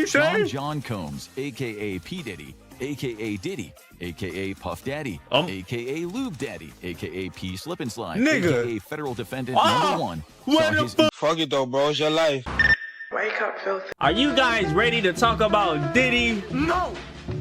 he say? John Combs, aka P. Diddy, aka Diddy, aka Puff Daddy, aka Lube Daddy, aka P. Slip and Slide, aka Federal Defendant #1. Fuck it though, bro. It's your life. Wake up, filthy. Are you guys ready to talk about Diddy? No.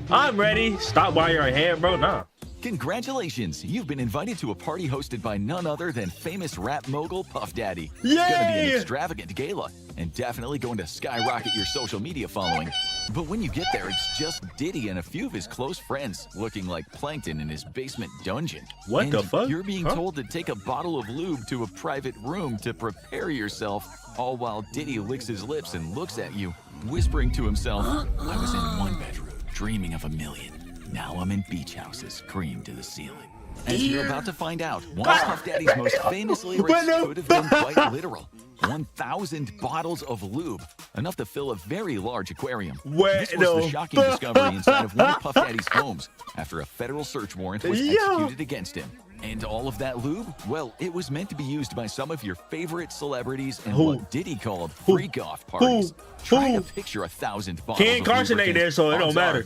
I'm ready. Stop while you're ahead, bro. Nah. Congratulations! You've been invited to a party hosted by none other than famous rap mogul Puff Daddy. Yay! It's gonna be an extravagant gala, and definitely going to skyrocket your social media following. But when you get there, it's just Diddy and a few of his close friends, looking like plankton in his basement dungeon. What the fuck? You're being told to take a bottle of lube to a private room to prepare yourself, all while Diddy licks his lips and looks at you, whispering to himself, "I was in one bedroom, dreaming of a million. Now I'm in beach houses, cream to the ceiling." As you're about to find out, one of Puff Daddy's most famous lyrics could have been quite literal. 1,000 bottles of lube, enough to fill a very large aquarium. This was the shocking discovery inside of one of Puff Daddy's homes after a federal search warrant was executed against him. And all of that lube, well, it was meant to be used by some of your favorite celebrities in what Diddy called freak-off parties. Try to picture 1,000 bottles Ken Carson ain't there, so it don't matter.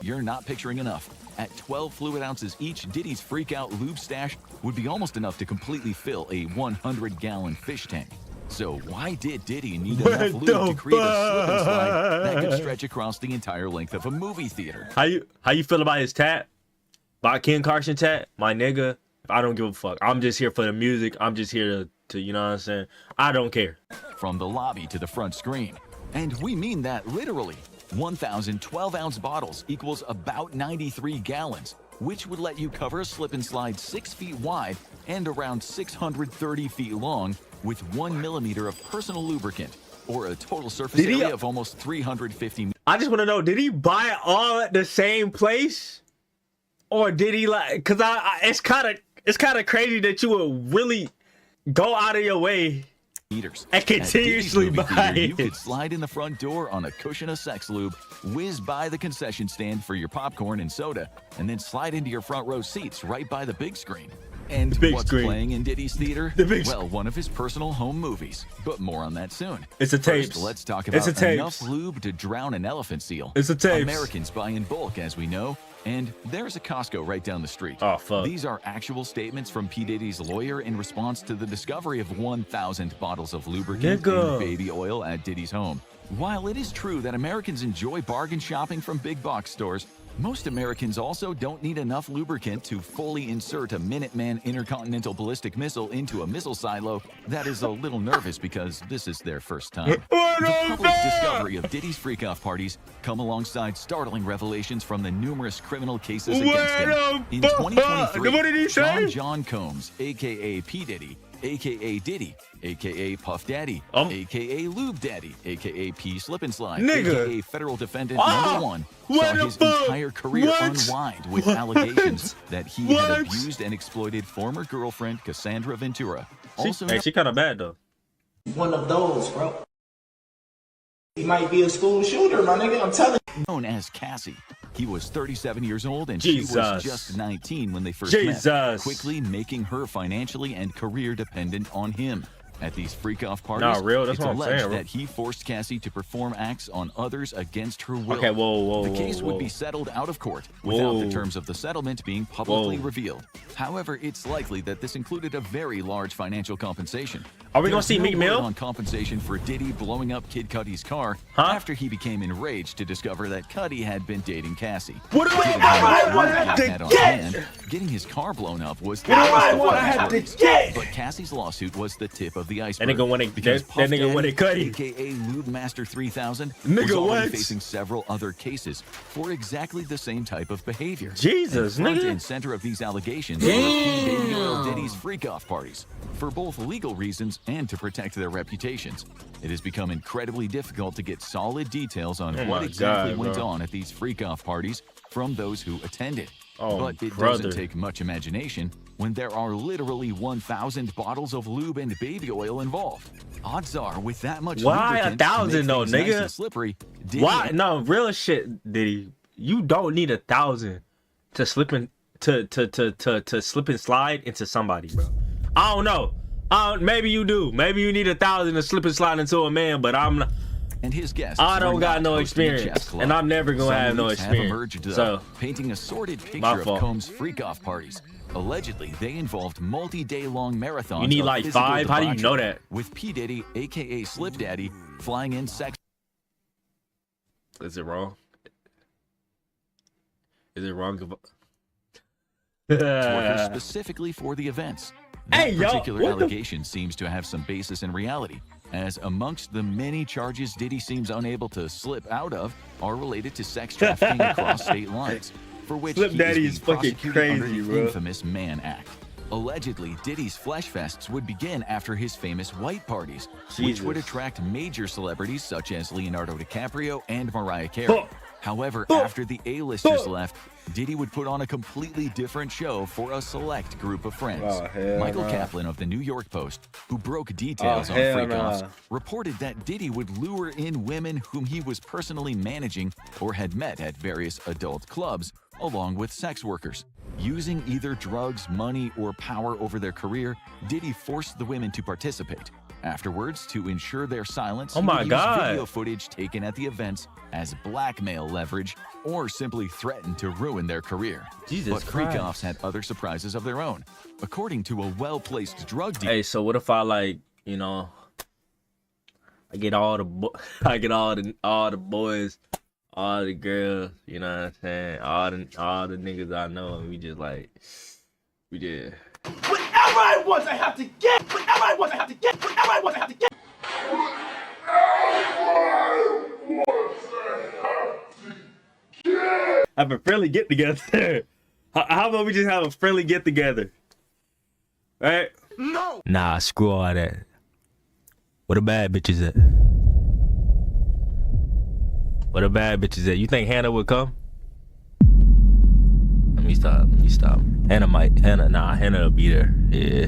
You're not picturing enough. At 12 fluid ounces each, Diddy's freak-out lube stash would be almost enough to completely fill a 100-gallon fish tank. So why did Diddy need enough lube to create a slip and slide that could stretch across the entire length of a movie theater? How you feel about his tat? About Ken Carson tat? My nigga, I don't give a fuck. I'm just here for the music. I'm just here to you know what I'm saying? I don't care. From the lobby to the front screen. And we mean that literally. 1,000 12-ounce bottles equals about 93 gallons, which would let you cover a slip and slide 6 feet wide and around 630 feet long with 1 millimeter of personal lubricant, or a total surface area of almost 350 meters. I just want to know, did he buy it all at the same place? Or did he like, cause it's kind of crazy that you would really go out of your way and continuously buy it. You could slide in the front door on a cushion of sex lube, whiz by the concession stand for your popcorn and soda, and then slide into your front row seats right by the big screen. And what's playing in Diddy's theater? Well, one of his personal home movies, but more on that soon. It's a tape. Let's talk about enough lube to drown an elephant seal. It's a tape. Americans buy in bulk, as we know. And there's a Costco right down the street. Oh, fuck. These are actual statements from P. Diddy's lawyer in response to the discovery of 1,000 bottles of lubricant and baby oil at Diddy's home. While it is true that Americans enjoy bargain shopping from big box stores, most Americans also don't need enough lubricant to fully insert a Minuteman intercontinental ballistic missile into a missile silo that is a little nervous because this is their first time. The public's discovery of Diddy's freak-off parties come alongside startling revelations from the numerous criminal cases against him. In 2023, John Combs, a.k.a. P. Diddy, a.k.a. Diddy, a.k.a. Puff Daddy, a.k.a. Lube Daddy, a.k.a. P. Slip and Slide, a.k.a. Federal Defendant #1, saw his entire career unwind with allegations that he had abused and exploited former girlfriend Cassandra Ventura. She kind of bad, though. One of those, bro. He might be a school shooter, my nigga, I'm telling you. Known as Cassie. He was 37 years old and she was just 19 when they first met, quickly making her financially and career dependent on him. At these freak-off parties, it's alleged that he forced Cassie to perform acts on others against her will. Okay, the case would be settled out of court without the terms of the settlement being publicly revealed. However, it's likely that this included a very large financial compensation. Are we going to see Meek Mill? On compensation for Diddy blowing up Kid Cudi's car after he became enraged to discover that Cudi had been dating Cassie. What do I have to get? Getting his car blown up was the but Cassie's lawsuit was the tip of the iceberg. That nigga when it Cudi, aka Lube Master 3000, was already facing several other cases for exactly the same type of behavior. Jesus, and front and center of these allegations were Baby Oil Diddy's freak-off parties, for both legal reasons and to protect their reputations. It has become incredibly difficult to get solid details on what exactly went on at these freak-off parties from those who attended. But it doesn't take much imagination when there are literally 1,000 bottles of lube and baby oil involved. Odds are, with that much lubricant, 1,000 though, nigga? Nice and slippery, why? No, real shit, Diddy. You don't need 1,000 to slip and slip and slide into somebody, bro. I don't know. Maybe you do. Maybe you need 1,000 to slip and slide into a man, but I'm not. And his guests I don't were got not no hosting a chess experience, club. and I'm never gonna Some have no leaks experience. emerged, though, So, painting a sordid picture my of fault. Combs' freak-off parties. Allegedly, they involved multi-day-long marathons. You need of like physical 5? How do you know debauchery, that? With P. Diddy, aka Slip Daddy, flying in sex. Is it wrong? Is it wrong? Workers specifically for the events. That Hey, yo, particular what the- allegation seems to have some basis in reality, as amongst the many charges Diddy seems unable to slip out of are related to sex trafficking across state lines, for which Slip he Daddy is is being fucking prosecuted under crazy, the bro. infamous Mann Act. Allegedly, Diddy's flesh fests would begin after his famous white parties, which would Jesus. attract major celebrities such as Leonardo DiCaprio and Mariah Carey. Fuck. However, Fuck. after the A-listers Fuck. left, Diddy would put on a completely different show for a select group of friends. Oh, hell Michael nah. Kaplan of the New York Post, who broke details Oh, on hell freak-offs, nah. reported that Diddy would lure in women whom he was personally managing or had met at various adult clubs, along with sex workers. Using either drugs, money, or power over their career, Diddy forced the women to participate. Afterwards, to ensure their silence, Oh he my would use God. video footage taken at the events as blackmail leverage, or simply threaten to ruin their career. Jesus But Christ. freak-offs had other surprises of their own. According to a well-placed drug dealer, Hey, so what if I like, you know, I get all the I get all the boys, all the girls, you know what I'm saying, all the niggas I know, and we just Whatever I want, I have to get. Whatever I want, I have to get. Whatever I want, I have to get. have a friendly get together. How about we just have a friendly get together, right? No. Nah, screw all that. Where the bad bitches at? Where the bad bitches at? You think Hannah would come? Let me stop. Hannah will be there. Yeah.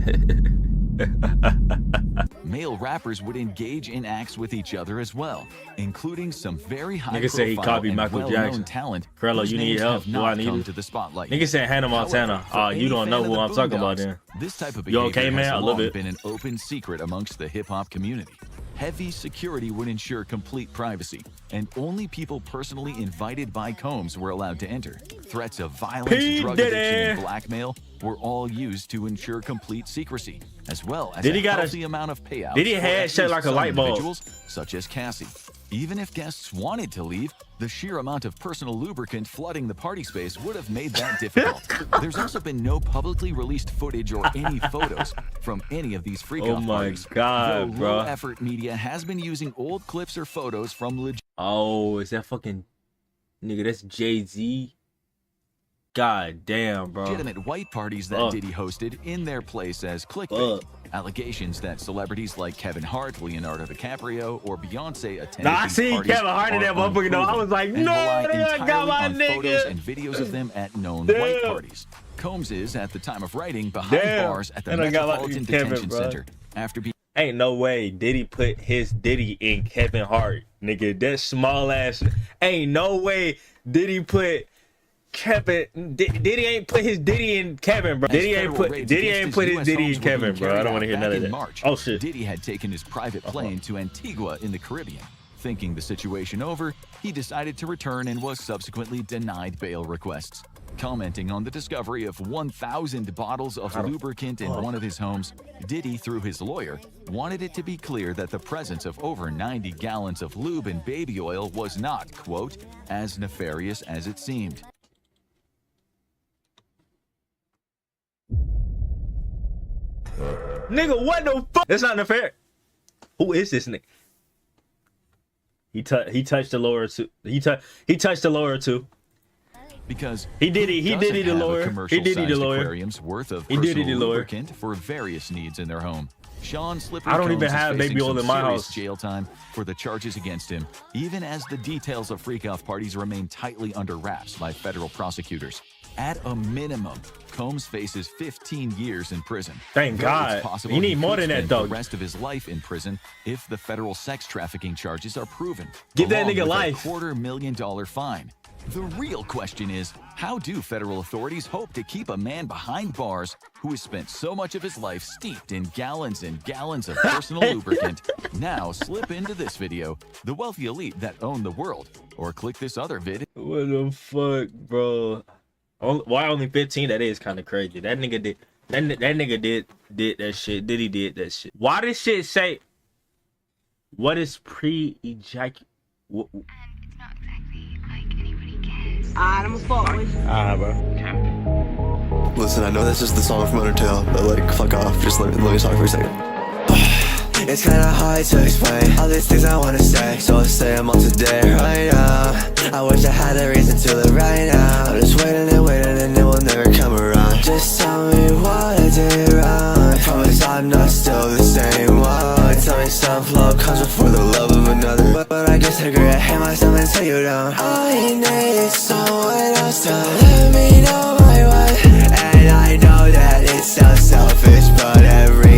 male rappers would engage in acts with each other as well, including some very Nigga said he high-profile copied and Michael well-known Jackson. talent. Krello, whose you need names help? have Do I not need come it? to the spotlight. Nigga said Hannah Montana. However, for Oh, you any don't fan know of who the I'm talking about Boondocks, then. This type of You behavior okay, man? has A little long bit. been an open secret amongst the hip-hop community. Heavy security would ensure complete privacy, and only people personally invited by Combs were allowed to enter. Threats of violence, P. drug Diddy. addiction, and blackmail were all used to ensure complete secrecy, as well as Diddy a got a- healthy amount of payouts. Diddy for had at shit least like a some light bulb. individuals, such as Cassie. Even if guests wanted to leave, the sheer amount of personal lubricant flooding the party space would have made that difficult. There's also been no publicly released footage or any photos from any of these freak-off Oh my parties. God, though bro. low-effort media has been using old clips or photos from Oh, is that fucking nigga? That's Jay-Z. God damn, bro. legitimate white parties that Diddy hosted in their place as clickbait. Allegations that celebrities like Kevin Hart, Leonardo DiCaprio, or Beyonce attended Nah, I these seen parties Kevin Hart in are that motherfucker, though. I was like, unproven no, and rely they got entirely my on nigga. photos and videos of them at known Damn. white parties. Combs is, at the time of writing, behind Damn. bars at the And I got my Metropolitan Kevin, Detention bro. Center after being Ain't no way Diddy put his Diddy in Kevin Hart, nigga. That small ass. Ain't no way Diddy put Kevin. Diddy ain't put his Diddy in Kevin, bro. Diddy ain't put his Diddy in Kevin, bro. I don't want to hear none of that. March, Oh shit. Diddy had taken his private plane to Antigua in the Caribbean. Thinking the situation over, he decided to return and was subsequently denied bail requests. Commenting on the discovery of 1,000 bottles of lubricant in one of his homes, Diddy, through his lawyer, wanted it to be clear that the presence of over 90 gallons of lube and baby oil was not, quote, as nefarious as it seemed. Nigga, what the fuck? That's not fair. Who is this nigga? He touched the lawyer too. He touched the lawyer too. Because He did it. He did it, the lawyer. He did it, the lawyer. Aquariums worth of He did it, personal the lawyer. lubricant for various needs in their home. Sean Slippery I don't even Combs is have facing baby oil some in my serious house. jail time for the charges against him, even as the details of freak-off parties remain tightly under wraps by federal prosecutors. At a minimum, Combs faces 15 years in prison. Thank Though God. it's possible You need he more could than that, spend though. the rest of his life in prison if the federal sex trafficking charges are proven. Give that along nigga with life. a $250,000 fine. The real question is, how do federal authorities hope to keep a man behind bars who has spent so much of his life steeped in gallons and gallons of personal lubricant now slip into this video, the wealthy elite that own the world, or click this other vid? What the fuck, bro? Why only 15? That is kind of crazy. That nigga did. That nigga did that shit. Diddy did that shit. Why this shit say? What is pre-ejaculate? And it's not exactly like anybody cares. Alright, I'ma fuck with you. Bro. Listen, I know this is the song from Undertale, but like, fuck off. Just let me talk for a second. It's kinda hard to explain all these things I wanna say, so I'll say them all today, right now. I wish I had a reason to live right now. I'm just waiting and it will never come around. Just tell me what I did wrong. I promise I'm not still the same one. Tell me self-love comes before the love of another, but I guess I regret hate myself until you don't. I need someone else to let me know my worth, and I know that it sounds selfish, but every